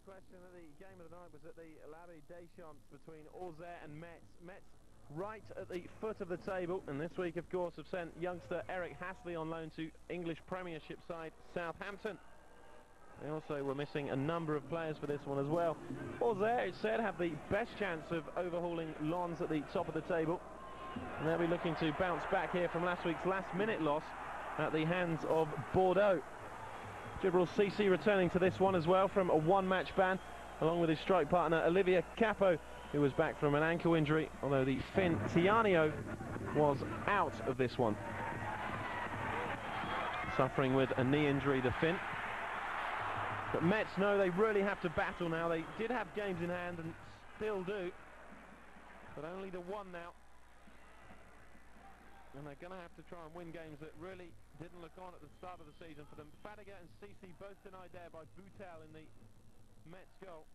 without question that the game of the night was at the Ligue des Champs between Auxerre and Metz. Metz right at the foot of the table, and this week of course have sent youngster Eric Hasley on loan to English Premiership side Southampton. They also were missing a number of players for this one as well. Auxerre, it's said, have the best chance of overhauling Lens at the top of the table, and they'll be looking to bounce back here from last week's last-minute loss at the hands of Bordeaux. Djibril Cissé returning to this one as well from a one-match ban, along with his strike partner Olivier Capo, who was back from an ankle injury, although the Finn Tianio was out of this one. Suffering with a knee injury, the Finn. But Metz know they really have to battle now. They did have games in hand and still do, but only the one now. And they're going to have to try and win games that really didn't look on at the start of the season for them. Fadiga and Cissé both denied there by Boutel in the Metz goal.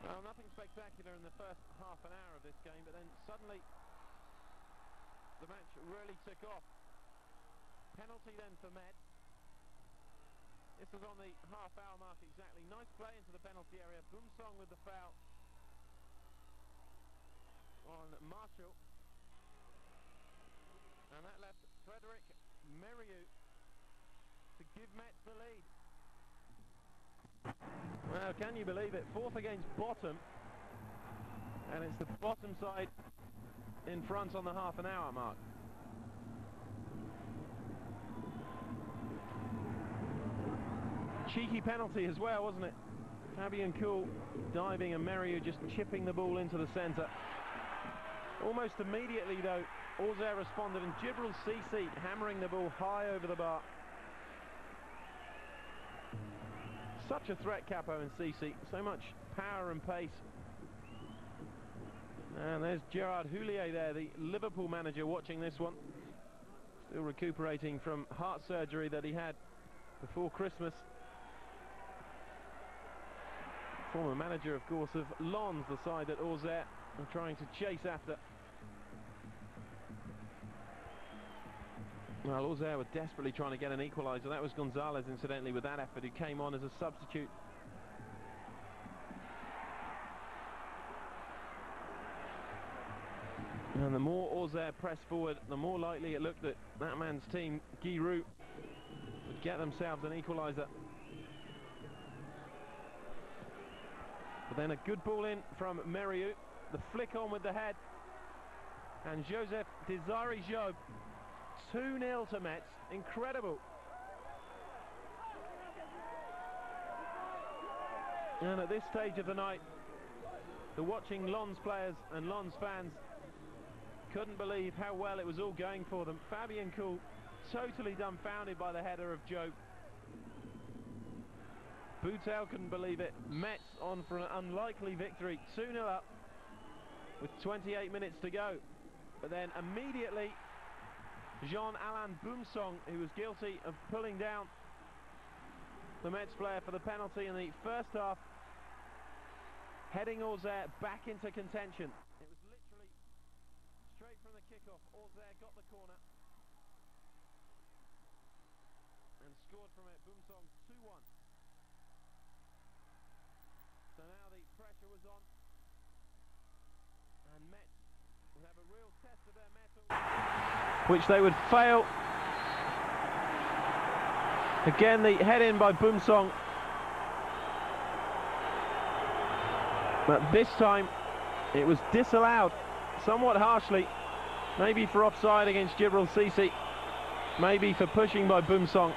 Well, nothing spectacular in the first half an hour of this game, but then suddenly the match really took off. Penalty then for Metz. This was on the half-hour mark exactly. Nice play into the penalty area. Boumsong with the foul on Marshall. And that left Frédéric Mérieux to give Metz the lead. Well, can you believe it? Fourth against bottom. And it's the bottom side in front on the half-an-hour mark. Cheeky penalty as well, wasn't it? Fabien Cool diving and Mérieux just chipping the ball into the centre. Almost immediately though, Auxerre responded, and Djibril Cissé hammering the ball high over the bar. Such a threat, Capo and Cissé, so much power and pace. And there's Gerard Houllier there, the Liverpool manager, watching this one. Still recuperating from heart surgery that he had before Christmas. Former manager, of course, of Lens, the side that Auxerre are trying to chase after. Well, Auxerre were desperately trying to get an equaliser. That was Gonzalez, incidentally, with that effort, who came on as a substitute. And the more Auxerre pressed forward, the more likely it looked that that man's team, Giroud, would get themselves an equaliser. But then a good ball in from Mérieux, the flick on with the head, and Joseph Desiré Job, 2-0 to Metz, incredible. And at this stage of the night, the watching Lens players and Lens fans couldn't believe how well it was all going for them. Fabien Cool totally dumbfounded by the header of Job. Boutel couldn't believe it. Metz on for an unlikely victory, 2-0 up with 28 minutes to go. But then immediately Jean-Alain Boumsong, who was guilty of pulling down the Metz player for the penalty in the first half, heading Auxerre back into contention. It was literally straight from the kickoff. Auxerre got the corner and scored from it. Boumsong 2-1. So now the pressure was on, and Metz would have a real test of their mettle, which they would fail. Again, the head in by Boumsong, but this time it was disallowed somewhat harshly, maybe for offside against Djibril Cissé, maybe for pushing by Boumsong.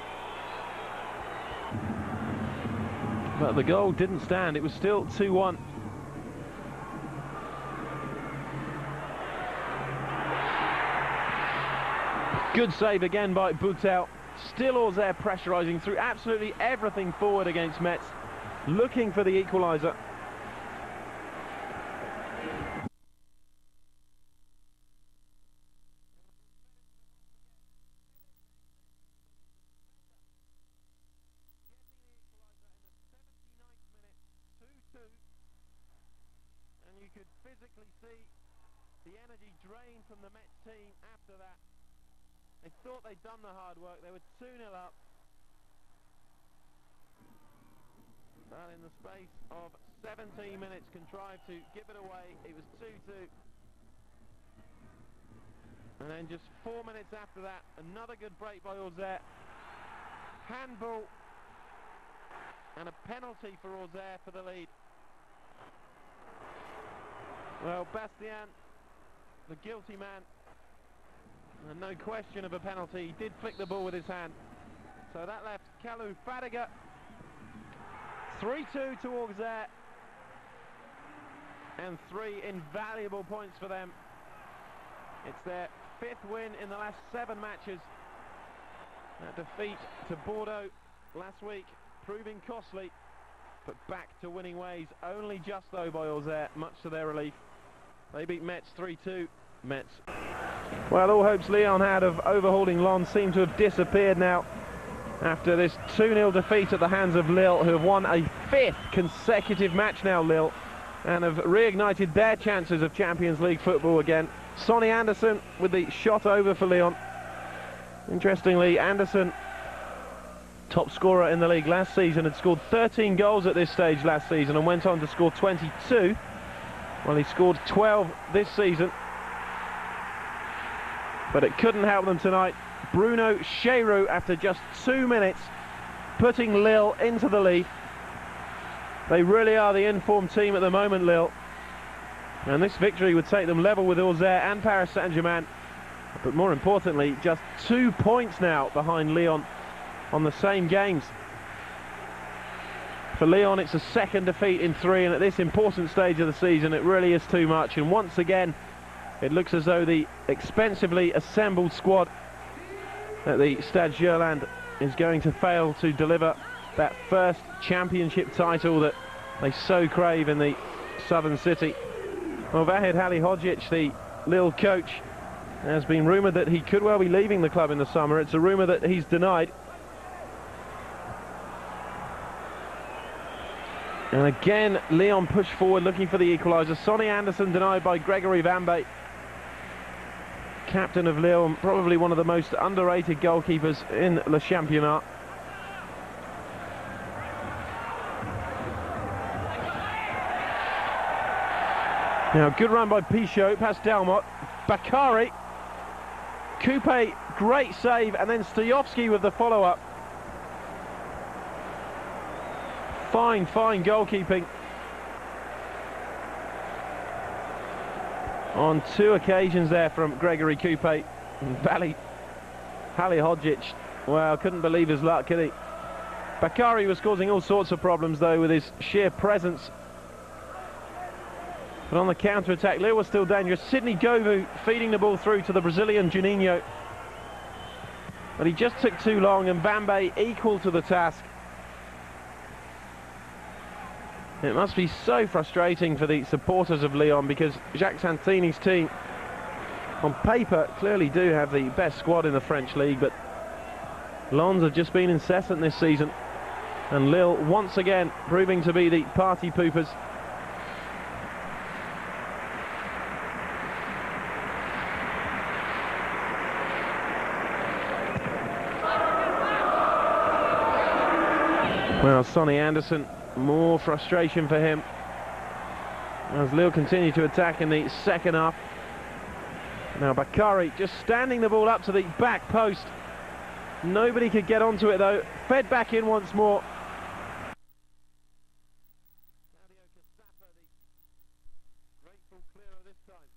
But the goal didn't stand, it was still 2-1. Good save again by Boutel. Still Auxerre pressurising through absolutely everything forward against Metz, looking for the equaliser. And you could physically see the energy drained from the Metz team after that. They thought they'd done the hard work. They were 2-0 up. But in the space of 17 minutes contrived to give it away. It was 2-2. And then just 4 minutes after that, another good break by Auxerre. Handball and a penalty for Auxerre for the lead. Well, Bastien, the guilty man, and no question of a penalty. He did flick the ball with his hand. So that left Kalou Fadiga 3-2 to Auxerre, and 3 invaluable points for them. It's their 5th win in the last 7 matches. That defeat to Bordeaux last week proving costly, but back to winning ways, only just though by Auxerre, much to their relief. They beat Metz 3-2. Metz. Well, all hopes Lyon had of overhauling Lens seem to have disappeared now after this 2-0 defeat at the hands of Lille, who have won a 5th consecutive match now, Lille, and have reignited their chances of Champions League football again. Sonny Anderson with the shot over for Lyon. Interestingly, Anderson, top scorer in the league last season, had scored 13 goals at this stage last season and went on to score 22. Well, he scored 12 this season, but it couldn't help them tonight. Bruno Cheroux, after just 2 minutes, putting Lille into the lead. They really are the informed team at the moment, Lille. And this victory would take them level with Auxerre and Paris Saint-Germain. But more importantly, just 2 points now behind Lyon on the same games. For Lyon, it's a 2nd defeat in 3, and at this important stage of the season, it really is too much. And once again, it looks as though the expensively assembled squad at the Stade Gerland is going to fail to deliver that first championship title that they so crave in the southern city. Well, Vahid Halilhodžić, the Lille coach, has been rumoured that he could well be leaving the club in the summer. It's a rumour that he's denied. And again, Lyon push forward looking for the equaliser. Sonny Anderson denied by Gregory Vambé, captain of Lille, probably one of the most underrated goalkeepers in Le Championnat. Now, good run by Pichot, past Delmotte, Bakary, Coupe, great save, and then Stojovski with the follow-up. Fine goalkeeping on 2 occasions there from Gregory Coupe. Halilhodžić, well, couldn't believe his luck, could he? Bakary was causing all sorts of problems, though, with his sheer presence. But on the counter-attack, Lille was still dangerous. Sidney Govou feeding the ball through to the Brazilian Juninho. But he just took too long, and Vambé equal to the task. It must be so frustrating for the supporters of Lyon, because Jacques Santini's team, on paper, clearly do have the best squad in the French league, but Lens have just been incessant this season, and Lille once again proving to be the party poopers. Well, Sonny Anderson, more frustration for him as Lille continue to attack in the second half. Now Bakary just standing the ball up to the back post. Nobody could get onto it though. Fed back in once more. Grateful clearer this time.